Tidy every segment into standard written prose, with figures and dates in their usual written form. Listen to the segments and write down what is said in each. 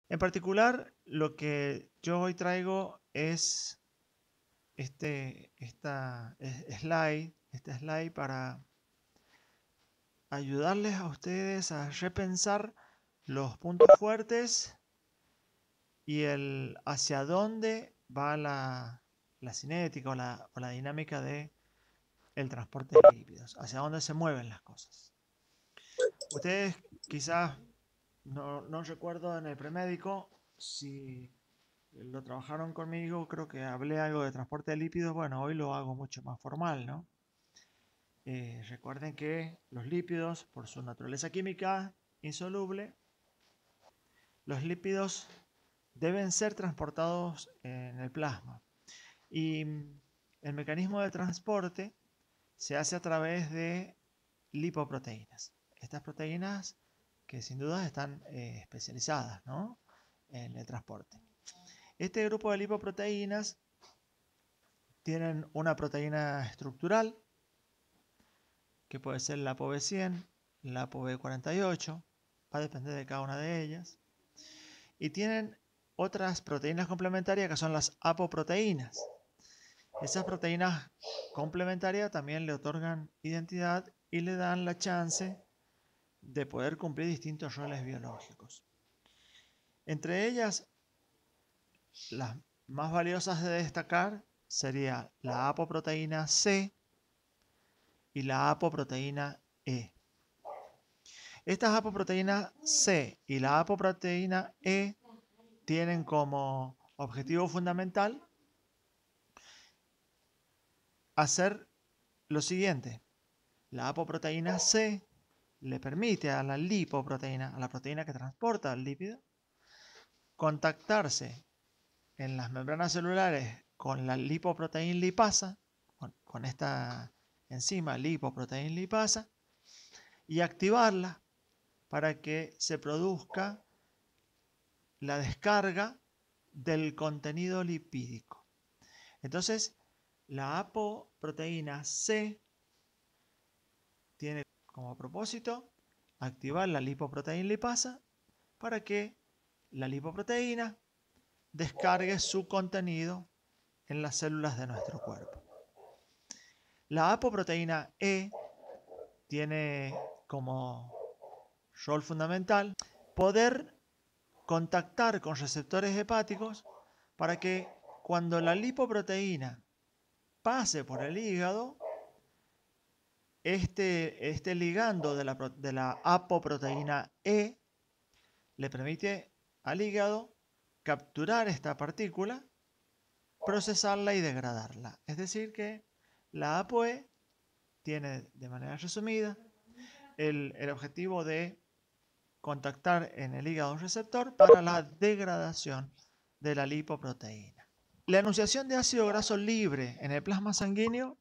En particular, lo que yo hoy traigo es este slide para ayudarles a ustedes a repensar los puntos fuertes y el hacia dónde va la cinética o la dinámica de el transporte de lípidos, hacia dónde se mueven las cosas. Ustedes quizás no recuerdo en el premédico si lo trabajaron conmigo, creo que hablé algo de transporte de lípidos. Bueno, hoy lo hago mucho más formal, ¿no? Recuerden que los lípidos, por su naturaleza química insoluble, los lípidos deben ser transportados en el plasma. Y el mecanismo de transporte se hace a través de lipoproteínas. Estas proteínas que sin duda están especializadas, ¿no?, en el transporte. Este grupo de lipoproteínas tienen una proteína estructural, que puede ser la ApoB100, la ApoB48, va a depender de cada una de ellas. Y tienen otras proteínas complementarias que son las apoproteínas. Esas proteínas complementarias también le otorgan identidad y le dan la chance de poder cumplir distintos roles biológicos. Entre ellas, las más valiosas de destacar sería la apoproteína C y la apoproteína E. Estas apoproteínas C y la apoproteína E tienen como objetivo fundamental hacer lo siguiente. La apoproteína C le permite a la lipoproteína, a la proteína que transporta el lípido, contactarse en las membranas celulares con la lipoproteína lipasa, con esta enzima lipoproteína lipasa, y activarla para que se produzca la descarga del contenido lipídico. Entonces, la apoproteína C tiene como propósito activar la lipoproteína lipasa para que la lipoproteína descargue su contenido en las células de nuestro cuerpo. La apoproteína E tiene como rol fundamental poder contactar con receptores hepáticos para que cuando la lipoproteína pase por el hígado, este ligando de la apoproteína E le permite al hígado capturar esta partícula, procesarla y degradarla. Es decir que la ApoE tiene, de manera resumida, el objetivo de contactar en el hígado un receptor para la degradación de la lipoproteína. La enunciación de ácido graso libre en el plasma sanguíneo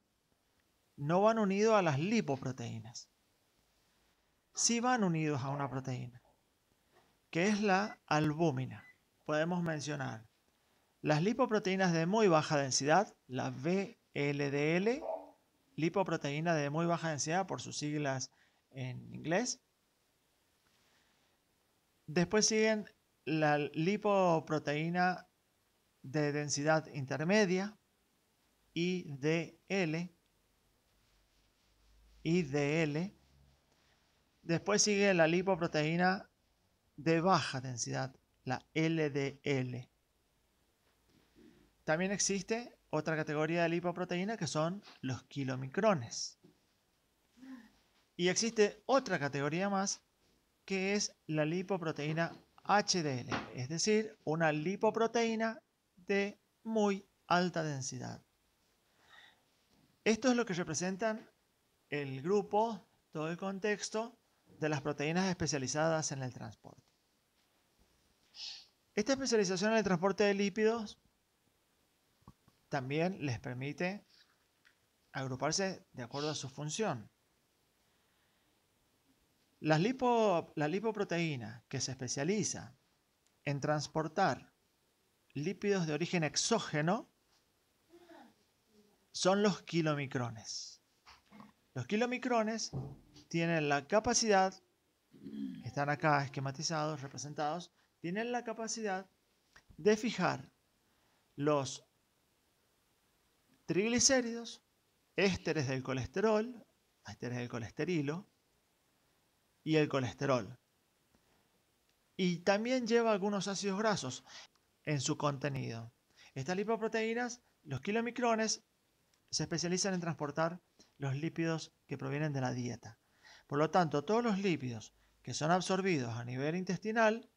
no van unidos a las lipoproteínas. Sí van unidos a una proteína, que es la albúmina. Podemos mencionar las lipoproteínas de muy baja densidad, la VLDL, lipoproteína de muy baja densidad por sus siglas en inglés. Después siguen la lipoproteína de densidad intermedia, IDL. Después sigue la lipoproteína de baja densidad, la LDL. También existe otra categoría de lipoproteína que son los kilomicrones. Y existe otra categoría más que es la lipoproteína HDL, es decir, una lipoproteína de muy alta densidad. Esto es lo que representan el grupo, todo el contexto de las proteínas especializadas en el transporte. Esta especialización en el transporte de lípidos también les permite agruparse de acuerdo a su función. La lipoproteína que se especializa en transportar lípidos de origen exógeno son los kilomicrones. Los kilomicrones tienen la capacidad, están acá esquematizados, representados, tienen la capacidad de fijar los triglicéridos, ésteres del colesterol, ésteres del colesterilo y el colesterol. Y también lleva algunos ácidos grasos en su contenido. Estas lipoproteínas, los kilomicrones, se especializan en transportar los lípidos que provienen de la dieta. Por lo tanto, todos los lípidos que son absorbidos a nivel intestinal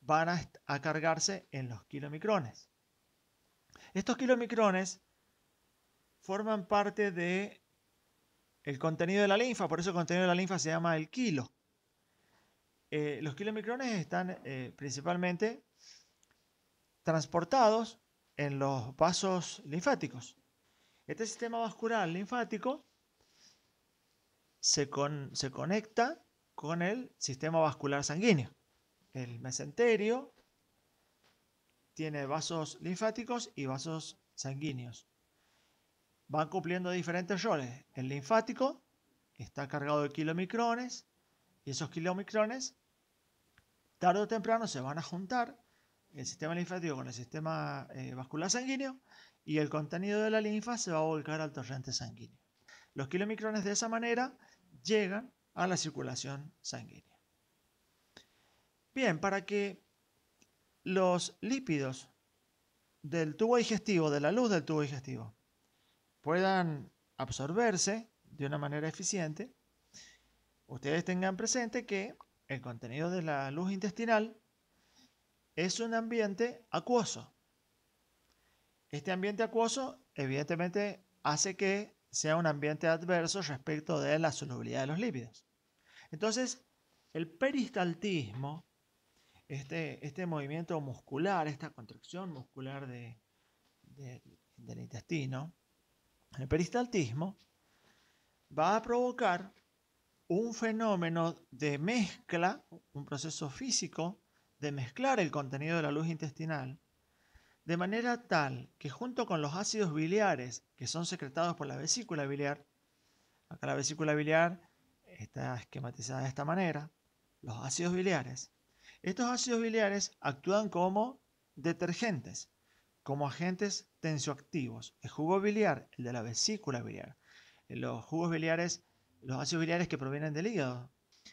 van a cargarse en los kilomicrones. Estos kilomicrones forman parte del contenido de la linfa, por eso el contenido de la linfa se llama el kilo. Los kilomicrones están principalmente transportados en los vasos linfáticos. Este sistema vascular linfático se conecta con el sistema vascular sanguíneo. El mesenterio tiene vasos linfáticos y vasos sanguíneos. Van cumpliendo diferentes roles. El linfático está cargado de kilomicrones y esos kilomicrones tarde o temprano se van a juntar el sistema linfático con el sistema vascular sanguíneo y el contenido de la linfa se va a volcar al torrente sanguíneo. Los kilomicrones de esa manera llegan a la circulación sanguínea. Bien, para que los lípidos del tubo digestivo, de la luz del tubo digestivo, puedan absorberse de una manera eficiente, ustedes tengan presente que el contenido de la luz intestinal es un ambiente acuoso. Este ambiente acuoso evidentemente hace que sea un ambiente adverso respecto de la solubilidad de los lípidos. Entonces, el peristaltismo, este movimiento muscular, esta contracción muscular del intestino, el peristaltismo va a provocar un fenómeno de mezcla, un proceso físico de mezclar el contenido de la luz intestinal, de manera tal que junto con los ácidos biliares que son secretados por la vesícula biliar, acá la vesícula biliar está esquematizada de esta manera, los ácidos biliares, estos ácidos biliares actúan como detergentes, como agentes tensioactivos. El jugo biliar, el de la vesícula biliar, los jugos biliares, los ácidos biliares que provienen del hígado,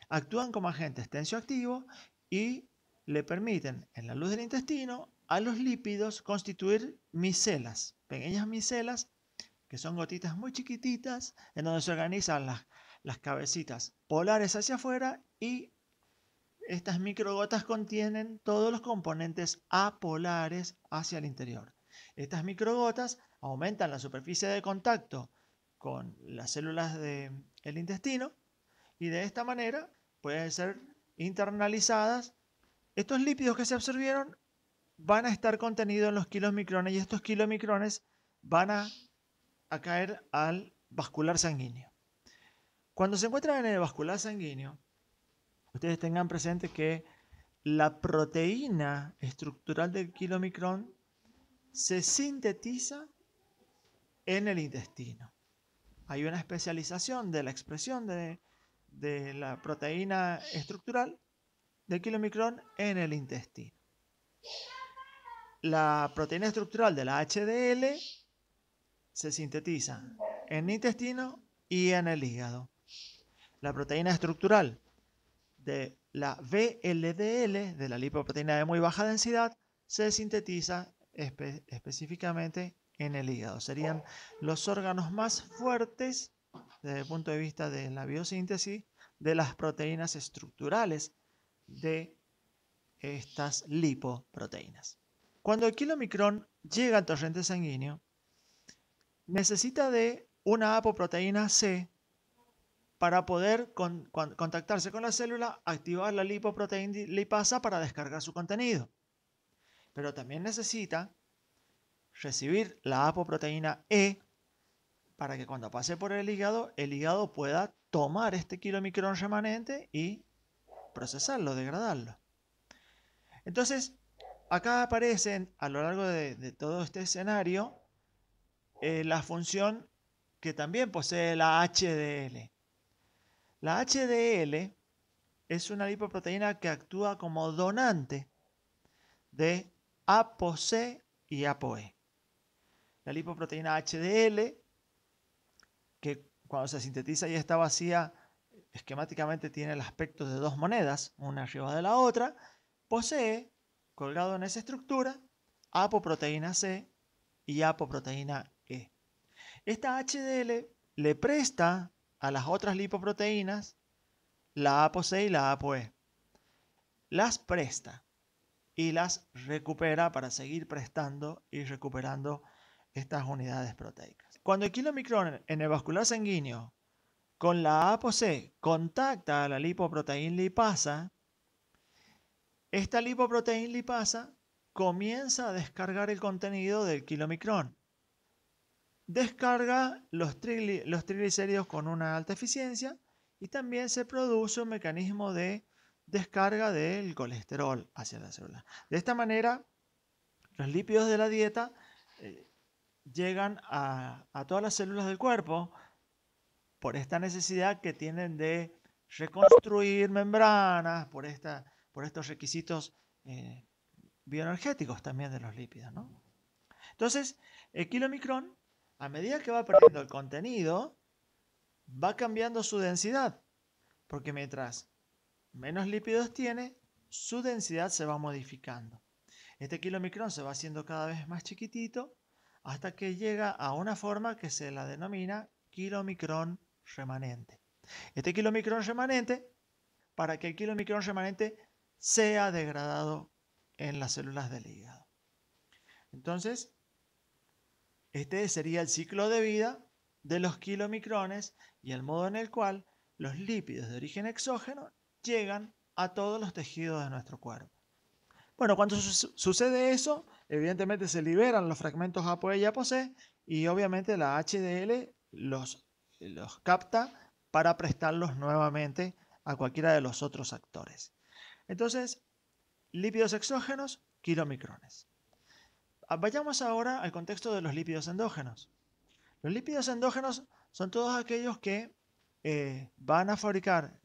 actúan como agentes tensioactivos y le permiten en la luz del intestino a los lípidos constituir micelas, pequeñas micelas que son gotitas muy chiquititas en donde se organizan las cabecitas polares hacia afuera y estas microgotas contienen todos los componentes apolares hacia el interior. Estas microgotas aumentan la superficie de contacto con las células del intestino y de esta manera pueden ser internalizadas. Estos lípidos que se absorbieron van a estar contenidos en los kilomicrones y estos kilomicrones van a caer al vascular sanguíneo. Cuando se encuentran en el vascular sanguíneo, ustedes tengan presente que la proteína estructural del kilomicrón se sintetiza en el intestino. Hay una especialización de la expresión de la proteína estructural del kilomicrón en el intestino. La proteína estructural de la HDL se sintetiza en el intestino y en el hígado. La proteína estructural de la VLDL, de la lipoproteína de muy baja densidad, se sintetiza específicamente en el hígado. Serían los órganos más fuertes desde el punto de vista de la biosíntesis de las proteínas estructurales de estas lipoproteínas. Cuando el kilomicrón llega al torrente sanguíneo, necesita de una apoproteína C para poder contactarse con la célula, activar la lipoproteína lipasa para descargar su contenido. Pero también necesita recibir la apoproteína E para que cuando pase por el hígado pueda tomar este kilomicrón remanente y procesarlo, degradarlo. Entonces, acá aparecen a lo largo de todo este escenario la función que también posee la HDL. La HDL es una lipoproteína que actúa como donante de ApoC y ApoE. La lipoproteína HDL, que cuando se sintetiza y está vacía, esquemáticamente tiene el aspecto de dos monedas, una arriba de la otra, posee, colgado en esa estructura, apoproteína C y apoproteína E. Esta HDL le presta a las otras lipoproteínas la ApoC y la ApoE. Las presta y las recupera para seguir prestando y recuperando estas unidades proteicas. Cuando el kilomicrón en el vascular sanguíneo con la ApoC contacta a la lipoproteína lipasa, esta lipoproteína lipasa comienza a descargar el contenido del kilomicrón. Descarga los triglicéridos con una alta eficiencia y también se produce un mecanismo de descarga del colesterol hacia la célula. De esta manera, los lípidos de la dieta llegan a todas las células del cuerpo por esta necesidad que tienen de reconstruir membranas, por estos requisitos bioenergéticos también de los lípidos, ¿no? Entonces, el kilomicrón, a medida que va perdiendo el contenido, va cambiando su densidad, porque mientras menos lípidos tiene, su densidad se va modificando. Este kilomicrón se va haciendo cada vez más chiquitito hasta que llega a una forma que se la denomina kilomicrón remanente. Este kilomicrón remanente, para que el kilomicrón remanente sea degradado en las células del hígado. Entonces, este sería el ciclo de vida de los kilomicrones y el modo en el cual los lípidos de origen exógeno llegan a todos los tejidos de nuestro cuerpo. Bueno, cuando sucede eso, evidentemente se liberan los fragmentos ApoE y ApoC y obviamente la HDL los capta para prestarlos nuevamente a cualquiera de los otros actores. Entonces, lípidos exógenos, kilomicrones. Vayamos ahora al contexto de los lípidos endógenos. Los lípidos endógenos son todos aquellos que van a fabricar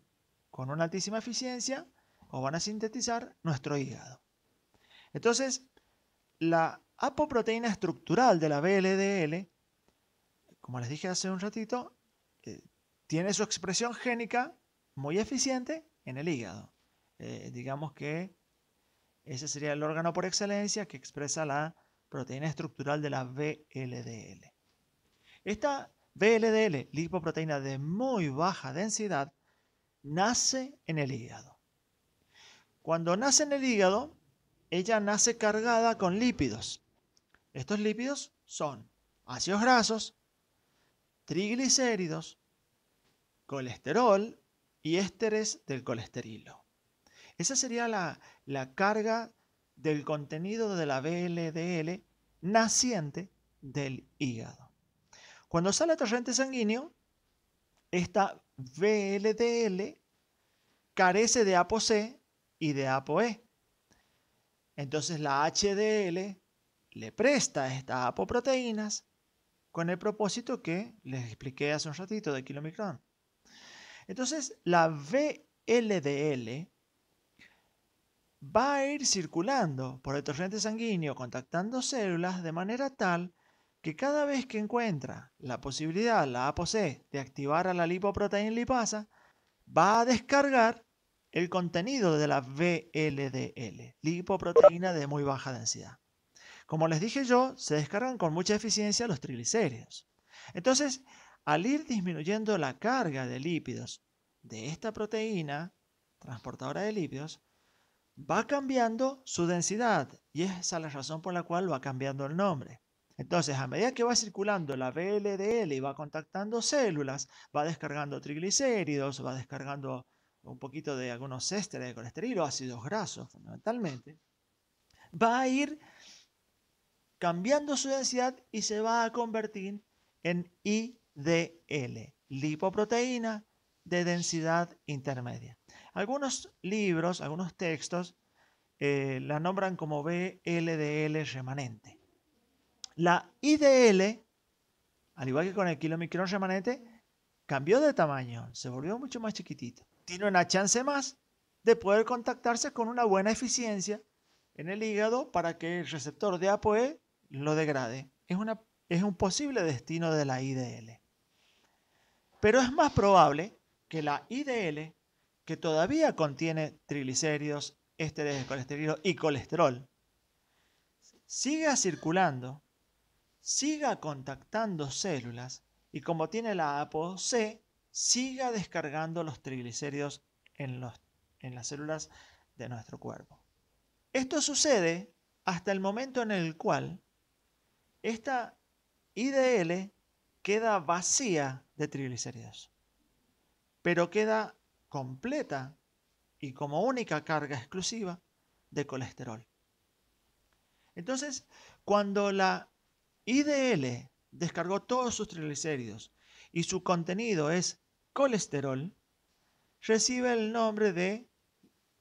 con una altísima eficiencia o van a sintetizar nuestro hígado. Entonces, la apoproteína estructural de la VLDL, como les dije hace un ratito, tiene su expresión génica muy eficiente en el hígado. Digamos que ese sería el órgano por excelencia que expresa la proteína estructural de la VLDL. Esta VLDL, lipoproteína de muy baja densidad, nace en el hígado. Cuando nace en el hígado, ella nace cargada con lípidos. Estos lípidos son ácidos grasos, triglicéridos, colesterol y ésteres del colesterilo. Esa sería la carga del contenido de la VLDL naciente del hígado. Cuando sale al torrente sanguíneo, esta VLDL carece de ApoC y de ApoE. Entonces la HDL le presta estas apoproteínas con el propósito que les expliqué hace un ratito de kilomicrón. Entonces la VLDL va a ir circulando por el torrente sanguíneo contactando células de manera tal que cada vez que encuentra la posibilidad, la ApoC, de activar a la lipoproteína lipasa, va a descargar el contenido de la VLDL, lipoproteína de muy baja densidad. Como les dije yo, se descargan con mucha eficiencia los triglicéridos. Entonces, al ir disminuyendo la carga de lípidos de esta proteína transportadora de lípidos, va cambiando su densidad y esa es la razón por la cual va cambiando el nombre. Entonces, a medida que va circulando la VLDL y va contactando células, va descargando triglicéridos, va descargando un poquito de algunos ésteres de colesterol, ácidos grasos fundamentalmente, va a ir cambiando su densidad y se va a convertir en IDL, lipoproteína de densidad intermedia. Algunos libros, algunos textos la nombran como VLDL remanente. La IDL, al igual que con el kilomicrón remanente, cambió de tamaño, se volvió mucho más chiquitito. Tiene una chance más de poder contactarse con una buena eficiencia en el hígado para que el receptor de ApoE lo degrade. Es un posible destino de la IDL. Pero es más probable que la IDL, que todavía contiene triglicéridos, ésteres de colesterol y colesterol, siga circulando, siga contactando células y como tiene la ApoC, siga descargando los triglicéridos en las células de nuestro cuerpo. Esto sucede hasta el momento en el cual esta IDL queda vacía de triglicéridos, pero queda completa y como única carga exclusiva de colesterol. Entonces, cuando la IDL descargó todos sus triglicéridos y su contenido es colesterol, recibe el nombre de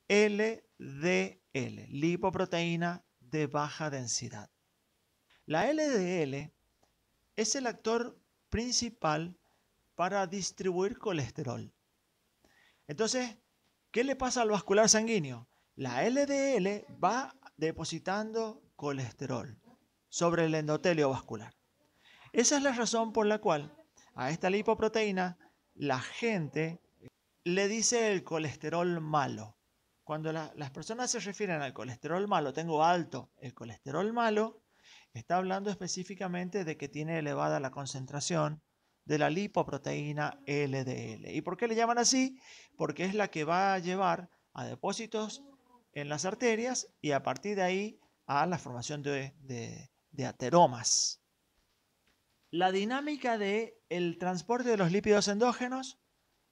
LDL, lipoproteína de baja densidad. La LDL es el actor principal para distribuir colesterol. Entonces, ¿qué le pasa al vascular sanguíneo? La LDL va depositando colesterol sobre el endotelio vascular. Esa es la razón por la cual a esta lipoproteína la gente le dice el colesterol malo. Cuando las personas se refieren al colesterol malo, tengo alto el colesterol malo, está hablando específicamente de que tiene elevada la concentración de la lipoproteína LDL. ¿Y por qué le llaman así? Porque es la que va a llevar a depósitos en las arterias y a partir de ahí a la formación de ateromas. La dinámica del transporte de los lípidos endógenos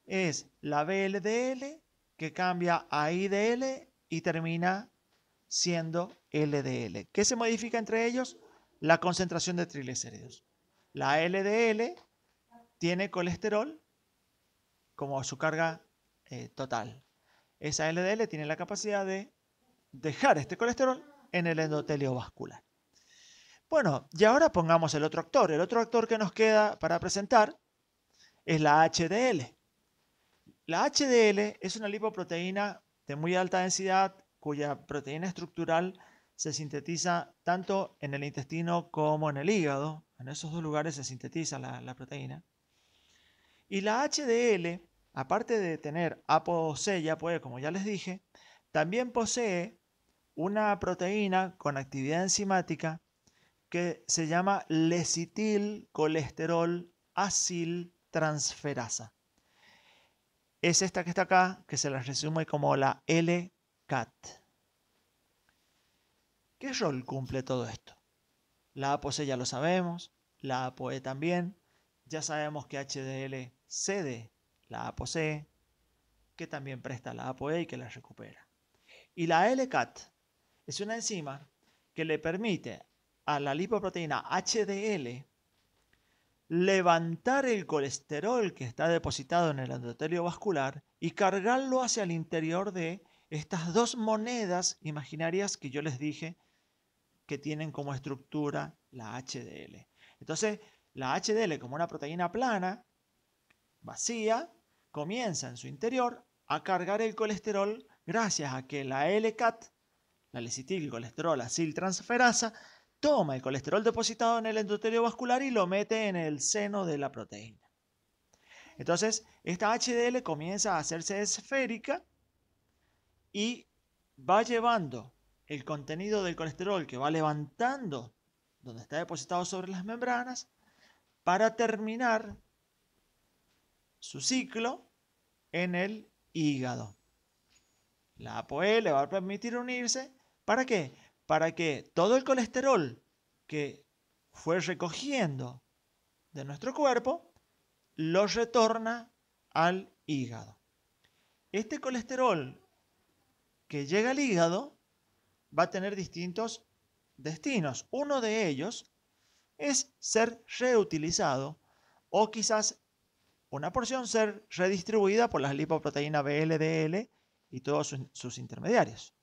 es la VLDL que cambia a IDL y termina siendo LDL. ¿Qué se modifica entre ellos? La concentración de triglicéridos. La LDL tiene colesterol como su carga total. Esa LDL tiene la capacidad de dejar este colesterol en el endotelio vascular. Bueno, y ahora pongamos el otro actor. El otro actor que nos queda para presentar es la HDL. La HDL es una lipoproteína de muy alta densidad cuya proteína estructural se sintetiza tanto en el intestino como en el hígado. En esos dos lugares se sintetiza la proteína. Y la HDL, aparte de tener ApoC y ApoE, como ya les dije, también posee una proteína con actividad enzimática que se llama lecitilcolesterol aciltransferasa. Es esta que está acá, que se la resume como la LCAT. ¿Qué rol cumple todo esto? La ApoC ya lo sabemos, la ApoE también. Ya sabemos que HDL cede la ApoC, que también presta la ApoE y que la recupera. Y la LCAT es una enzima que le permite a la lipoproteína HDL levantar el colesterol que está depositado en el endotelio vascular y cargarlo hacia el interior de estas dos monedas imaginarias que yo les dije que tienen como estructura la HDL. Entonces, la HDL, como una proteína plana, vacía, comienza en su interior a cargar el colesterol gracias a que la LCAT, la lecitilcolesterol aciltransferasa, toma el colesterol depositado en el endotelio vascular y lo mete en el seno de la proteína. Entonces, esta HDL comienza a hacerse esférica y va llevando el contenido del colesterol que va levantando donde está depositado sobre las membranas para terminar su ciclo en el hígado. La ApoE le va a permitir unirse. ¿Para qué? Para que todo el colesterol que fue recogiendo de nuestro cuerpo lo retorna al hígado. Este colesterol que llega al hígado va a tener distintos destinos. Uno de ellos es ser reutilizado o quizás una porción ser redistribuida por las lipoproteínas VLDL y todos sus intermediarios.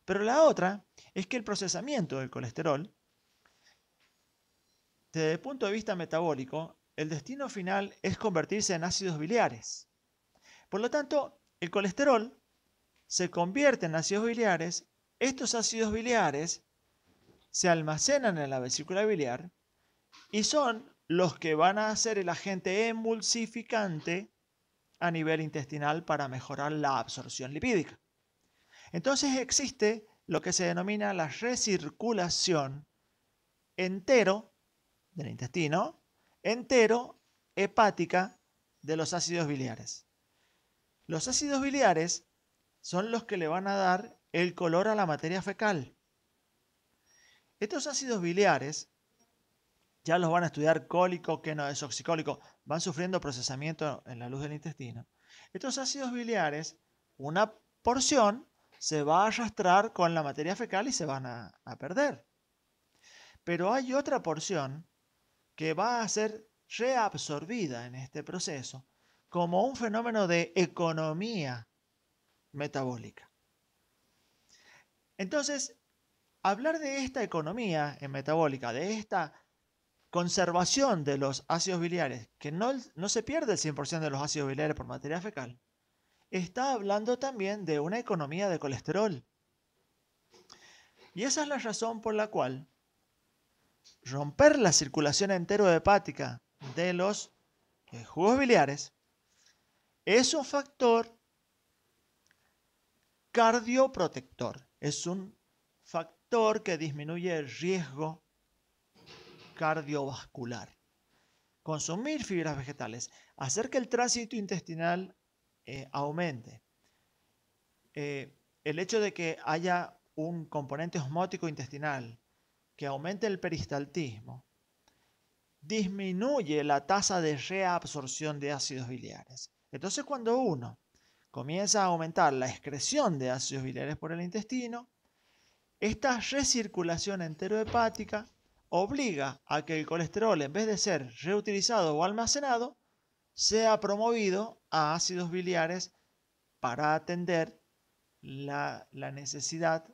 Pero la otra es que el procesamiento del colesterol, desde el punto de vista metabólico, el destino final es convertirse en ácidos biliares. Por lo tanto, el colesterol se convierte en ácidos biliares estos ácidos biliares se almacenan en la vesícula biliar y son los que van a ser el agente emulsificante a nivel intestinal para mejorar la absorción lipídica. Entonces existe lo que se denomina la recirculación entero del intestino, entero hepática de los ácidos biliares. Los ácidos biliares son los que le van a dar el color a la materia fecal. Estos ácidos biliares ya los van a estudiar cólico, que no es oxicólico, van sufriendo procesamiento en la luz del intestino. Estos ácidos biliares, una porción se va a arrastrar con la materia fecal y se van a perder. Pero hay otra porción que va a ser reabsorbida en este proceso como un fenómeno de economía metabólica. Entonces, hablar de esta economía metabólica, de esta conservación de los ácidos biliares, que no se pierde el 100% de los ácidos biliares por materia fecal, está hablando también de una economía de colesterol. Y esa es la razón por la cual romper la circulación enterohepática de los jugos biliares es un factor cardioprotector, es un factor que disminuye el riesgo cardiovascular. Consumir fibras vegetales, hacer que el tránsito intestinal aumente. El hecho de que haya un componente osmótico intestinal que aumente el peristaltismo, disminuye la tasa de reabsorción de ácidos biliares. Entonces, cuando uno comienza a aumentar la excreción de ácidos biliares por el intestino, esta recirculación enterohepática obliga a que el colesterol, en vez de ser reutilizado o almacenado, sea promovido a ácidos biliares para atender la necesidad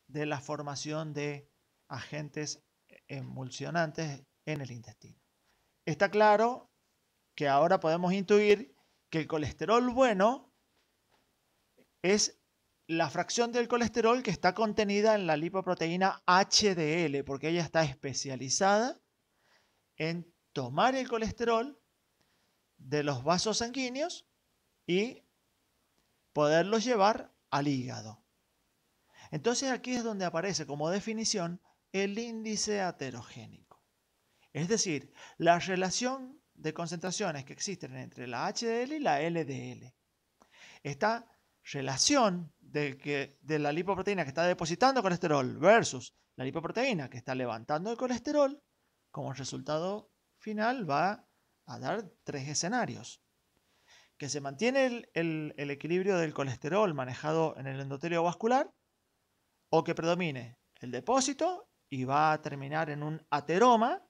de la formación de agentes emulsionantes en el intestino. Está claro que ahora podemos intuir que el colesterol bueno es la fracción del colesterol que está contenida en la lipoproteína HDL, porque ella está especializada en tomar el colesterol de los vasos sanguíneos y poderlos llevar al hígado. Entonces aquí es donde aparece como definición el índice aterogénico. Es decir, la relación de concentraciones que existen entre la HDL y la LDL. Esta relación de la lipoproteína que está depositando colesterol versus la lipoproteína que está levantando el colesterol, como resultado final va a dar tres escenarios. Que se mantiene el equilibrio del colesterol manejado en el endotelio vascular, o que predomine el depósito y va a terminar en un ateroma,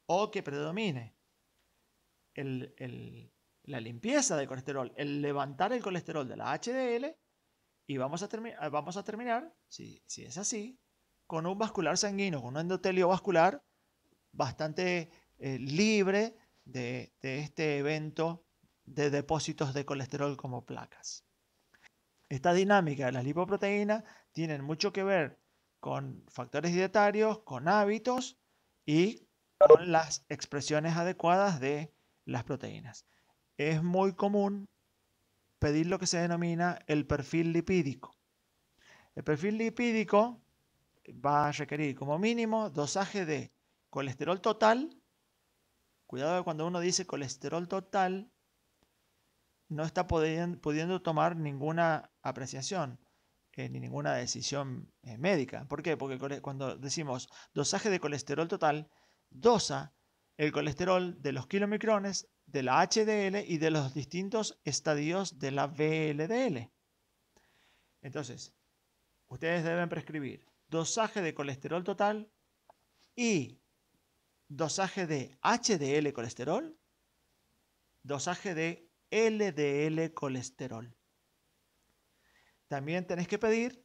o que predomine la limpieza del colesterol, el levantar el colesterol de la HDL, y vamos a terminar, si es así, con un vascular sanguíneo, con un endotelio vascular bastante libre de este evento de depósitos de colesterol como placas. Esta dinámica de las lipoproteínas tienen mucho que ver con factores dietarios, con hábitos y con las expresiones adecuadas de las proteínas. Es muy común pedir lo que se denomina el perfil lipídico. El perfil lipídico va a requerir como mínimo dosaje de colesterol total. Cuidado que cuando uno dice colesterol total, no está pudiendo tomar ninguna apreciación ni ninguna decisión médica. ¿Por qué? Porque cuando decimos dosaje de colesterol total, dosa el colesterol de los kilomicrones, de la HDL y de los distintos estadios de la VLDL. Entonces, ustedes deben prescribir dosaje de colesterol total y dosaje de HDL colesterol, dosaje de LDL colesterol. También tenés que pedir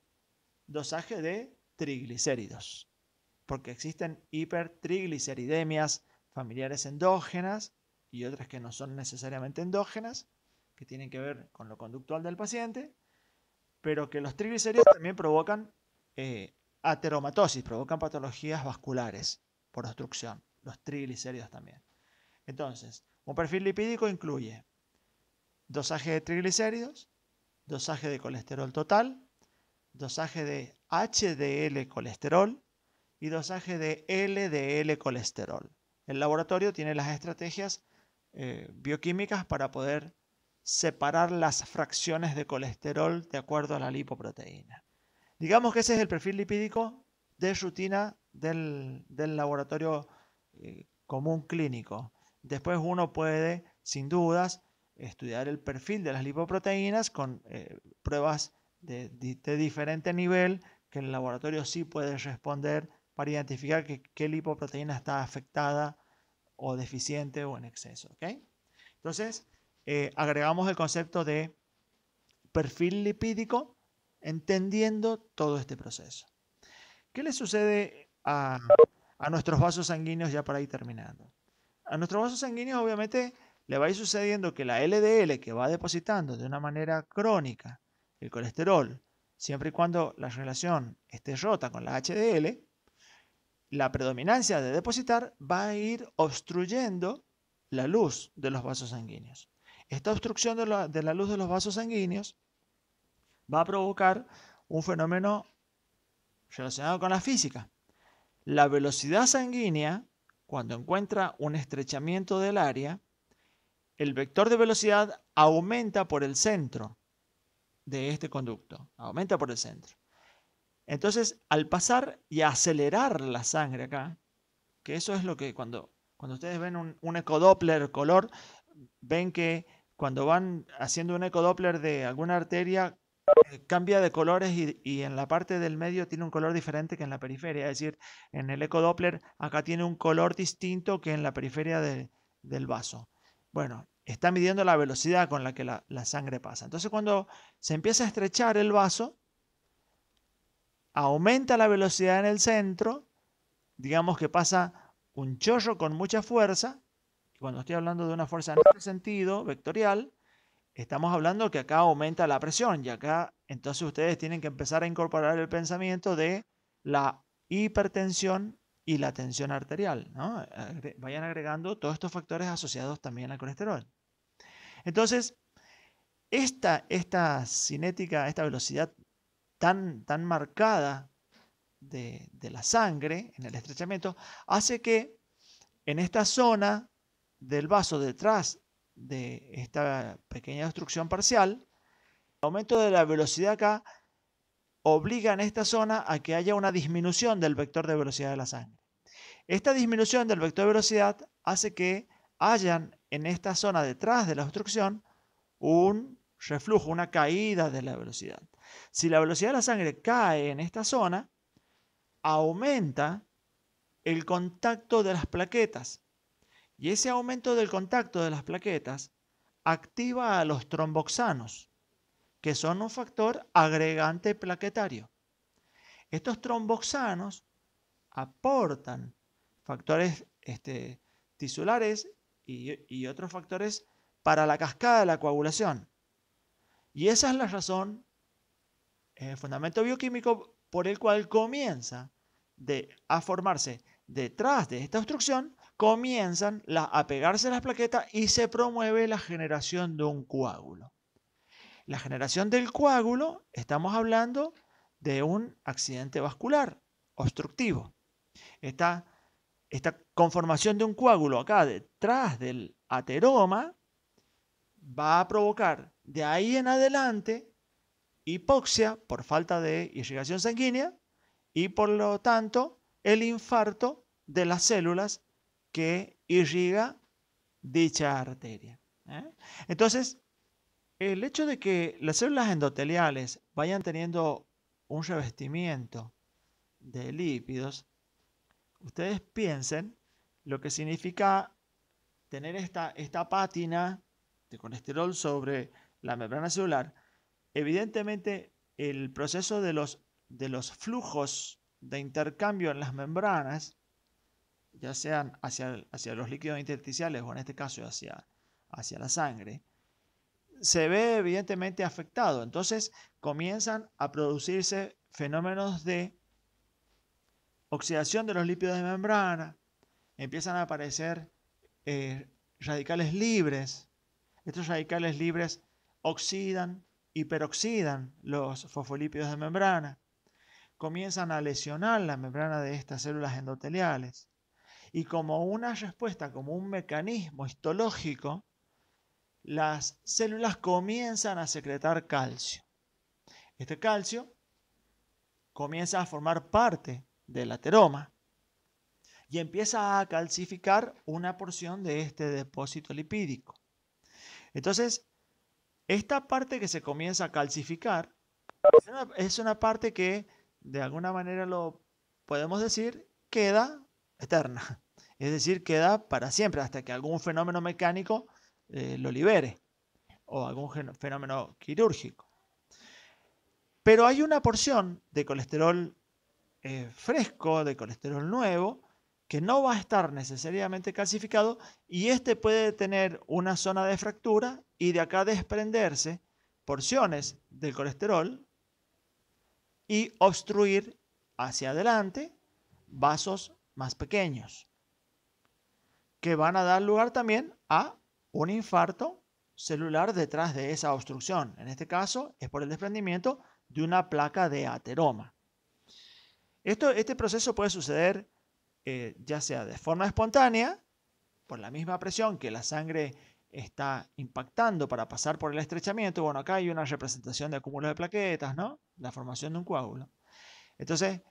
dosaje de triglicéridos, porque existen hipertrigliceridemias familiares endógenas y otras que no son necesariamente endógenas, que tienen que ver con lo conductual del paciente, pero que los triglicéridos también provocan ateromatosis, provocan patologías vasculares por obstrucción, los triglicéridos también. Entonces, un perfil lipídico incluye dosaje de triglicéridos, dosaje de colesterol total, dosaje de HDL colesterol y dosaje de LDL colesterol. El laboratorio tiene las estrategias bioquímicas para poder separar las fracciones de colesterol de acuerdo a la lipoproteína. Digamos que ese es el perfil lipídico de rutina del laboratorio común clínico. Después uno puede, sin dudas, estudiar el perfil de las lipoproteínas con pruebas de diferente nivel que el laboratorio sí puede responder para identificar qué lipoproteína está afectada o deficiente o en exceso. ¿Okay? Entonces, agregamos el concepto de perfil lipídico entendiendo todo este proceso. ¿Qué le sucede a nuestros vasos sanguíneos ya para ir terminando? A nuestros vasos sanguíneos obviamente le va a ir sucediendo que la LDL que va depositando de una manera crónica el colesterol, siempre y cuando la relación esté rota con la HDL, la predominancia de depositar va a ir obstruyendo la luz de los vasos sanguíneos. Esta obstrucción de la luz de los vasos sanguíneos va a provocar un fenómeno relacionado con la física. La velocidad sanguínea, cuando encuentra un estrechamiento del área, el vector de velocidad aumenta por el centro de este conducto, aumenta por el centro. Entonces, al pasar y acelerar la sangre acá, que eso es lo que cuando ustedes ven un ecodoppler color, ven que cuando van haciendo un ecodoppler de alguna arteria, cambia de colores y en la parte del medio tiene un color diferente que en la periferia. Es decir, en el ecodoppler acá tiene un color distinto que en la periferia del vaso. Bueno, está midiendo la velocidad con la que la sangre pasa. Entonces cuando se empieza a estrechar el vaso, aumenta la velocidad en el centro, digamos que pasa un chorro con mucha fuerza. Y cuando estoy hablando de una fuerza en este sentido, vectorial, estamos hablando que acá aumenta la presión y acá entonces ustedes tienen que empezar a incorporar el pensamiento de la hipertensión y la tensión arterial, ¿no? Vayan agregando todos estos factores asociados también al colesterol. Entonces, esta cinética, esta velocidad tan marcada de la sangre en el estrechamiento hace que en esta zona del vaso detrás de esta pequeña obstrucción parcial, el aumento de la velocidad acá obliga en esta zona a que haya una disminución del vector de velocidad de la sangre. Esta disminución del vector de velocidad hace que hayan en esta zona detrás de la obstrucción un reflujo, una caída de la velocidad. Si la velocidad de la sangre cae en esta zona, aumenta el contacto de las plaquetas. Y ese aumento del contacto de las plaquetas activa a los tromboxanos, que son un factor agregante plaquetario. Estos tromboxanos aportan factores tisulares y otros factores para la cascada de la coagulación. Y esa es la razón, el fundamento bioquímico por el cual comienza a formarse detrás de esta obstrucción, comienzan a pegarse las plaquetas y se promueve la generación de un coágulo. La generación del coágulo, estamos hablando de un accidente vascular obstructivo. Esta conformación de un coágulo acá detrás del ateroma va a provocar de ahí en adelante hipoxia por falta de irrigación sanguínea y por lo tanto el infarto de las células que irriga dicha arteria. Entonces, el hecho de que las células endoteliales vayan teniendo un revestimiento de lípidos, ustedes piensen lo que significa tener esta pátina de colesterol sobre la membrana celular. Evidentemente, el proceso de los flujos de intercambio en las membranas, ya sean hacia los líquidos intersticiales o en este caso hacia la sangre, se ve evidentemente afectado. Entonces comienzan a producirse fenómenos de oxidación de los lípidos de membrana, empiezan a aparecer radicales libres. Estos radicales libres oxidan y peroxidan los fosfolípidos de membrana, comienzan a lesionar la membrana de estas células endoteliales y como una respuesta, como un mecanismo histológico, las células comienzan a secretar calcio. Este calcio comienza a formar parte del ateroma y empieza a calcificar una porción de este depósito lipídico. Entonces, esta parte que se comienza a calcificar es una parte que, de alguna manera lo podemos decir, queda eterna. Es decir, queda para siempre hasta que algún fenómeno mecánico lo libere o algún fenómeno quirúrgico. Pero hay una porción de colesterol fresco, de colesterol nuevo, que no va a estar necesariamente calcificado y este puede tener una zona de fractura y de acá desprenderse porciones del colesterol y obstruir hacia adelante vasos más pequeños que van a dar lugar también a un infarto celular detrás de esa obstrucción. En este caso es por el desprendimiento de una placa de ateroma. Este proceso puede suceder ya sea de forma espontánea, por la misma presión que la sangre está impactando para pasar por el estrechamiento. Bueno, acá hay una representación de acúmulo de plaquetas, ¿no? La formación de un coágulo. Entonces,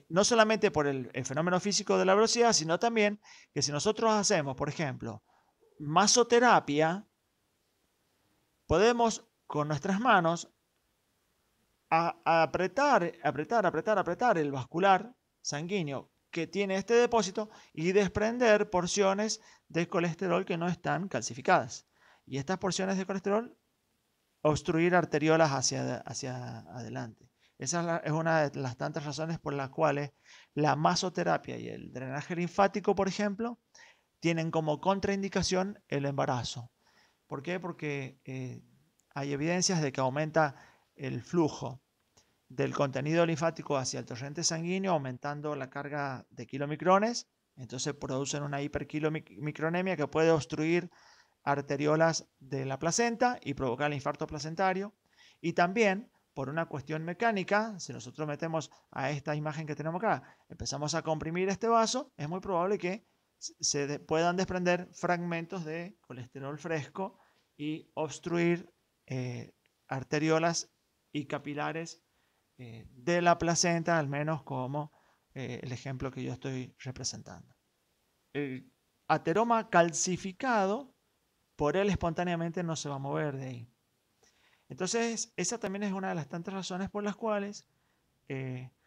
no solamente por el fenómeno físico de la velocidad, sino también que si nosotros hacemos, por ejemplo, masoterapia, podemos con nuestras manos apretar el vascular sanguíneo que tiene este depósito y desprender porciones de colesterol que no están calcificadas. Y estas porciones de colesterol obstruir arteriolas hacia adelante. Esa es una de las tantas razones por las cuales la masoterapia y el drenaje linfático, por ejemplo, tienen como contraindicación el embarazo. ¿Por qué? Porque hay evidencias de que aumenta el flujo del contenido linfático hacia el torrente sanguíneo, aumentando la carga de kilomicrones. Entonces producen una hiperkilomicronemia que puede obstruir arteriolas de la placenta y provocar el infarto placentario. Y también, por una cuestión mecánica, si nosotros metemos a esta imagen que tenemos acá, empezamos a comprimir este vaso, es muy probable que se puedan desprender fragmentos de colesterol fresco y obstruir arteriolas y capilares de la placenta, al menos como el ejemplo que yo estoy representando. El ateroma calcificado, por él espontáneamente no se va a mover de ahí. Entonces, esa también es una de las tantas razones por las cuales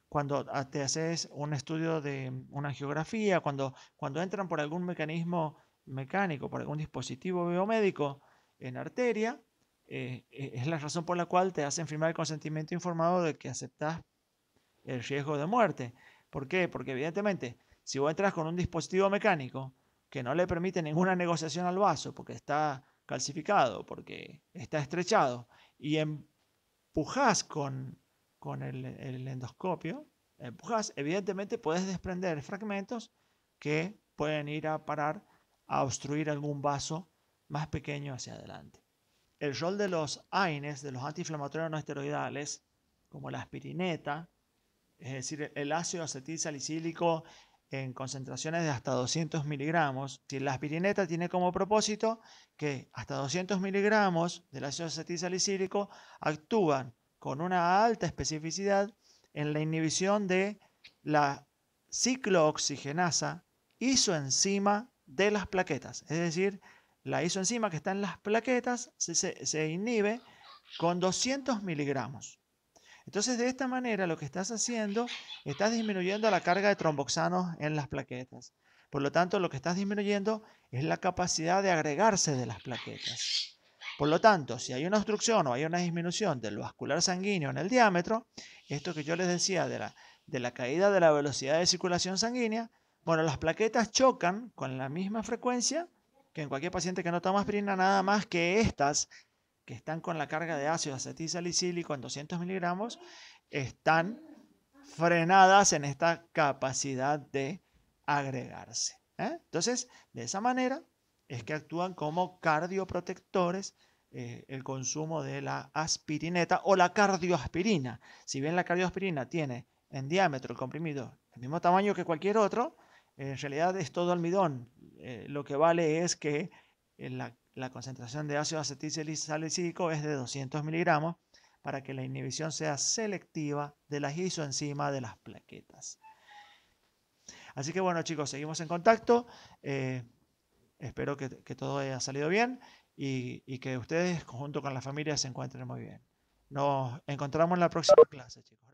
cuando te haces un estudio de una angiografía, cuando entran por algún mecanismo mecánico, por algún dispositivo biomédico en arteria, es la razón por la cual te hacen firmar el consentimiento informado de que aceptas el riesgo de muerte. ¿Por qué? Porque evidentemente, si vos entras con un dispositivo mecánico que no le permite ninguna negociación al vaso, porque está calcificado, porque está estrechado, y empujás con el endoscopio, empujás, evidentemente puedes desprender fragmentos que pueden ir a parar a obstruir algún vaso más pequeño hacia adelante. El rol de los AINES, de los antiinflamatorios no esteroidales, como la aspirineta, es decir, el ácido acetil salicílico en concentraciones de hasta 200 miligramos. Si la aspirineta tiene como propósito que hasta 200 miligramos del ácido acetil salicílico actúan con una alta especificidad en la inhibición de la ciclooxigenasa isoenzima de las plaquetas. Es decir, la isoenzima que está en las plaquetas se inhibe con 200 miligramos. Entonces, de esta manera, lo que estás haciendo, estás disminuyendo la carga de tromboxanos en las plaquetas. Por lo tanto, lo que estás disminuyendo es la capacidad de agregarse de las plaquetas. Por lo tanto, si hay una obstrucción o hay una disminución del vascular sanguíneo en el diámetro, esto que yo les decía de la caída de la velocidad de circulación sanguínea, bueno, las plaquetas chocan con la misma frecuencia que en cualquier paciente que no toma aspirina, nada más que estas que están con la carga de ácido acetil salicílico en 200 miligramos, están frenadas en esta capacidad de agregarse. Entonces, de esa manera es que actúan como cardioprotectores el consumo de la aspirineta o la cardioaspirina. Si bien la cardioaspirina tiene en diámetro el comprimido el mismo tamaño que cualquier otro, en realidad es todo almidón. Lo que vale es que la concentración de ácido acetilsalicílico es de 200 miligramos para que la inhibición sea selectiva de la isoenzima de las plaquetas. Así que bueno, chicos, seguimos en contacto. Espero que todo haya salido bien y que ustedes, junto con la familia, se encuentren muy bien. Nos encontramos en la próxima clase, chicos.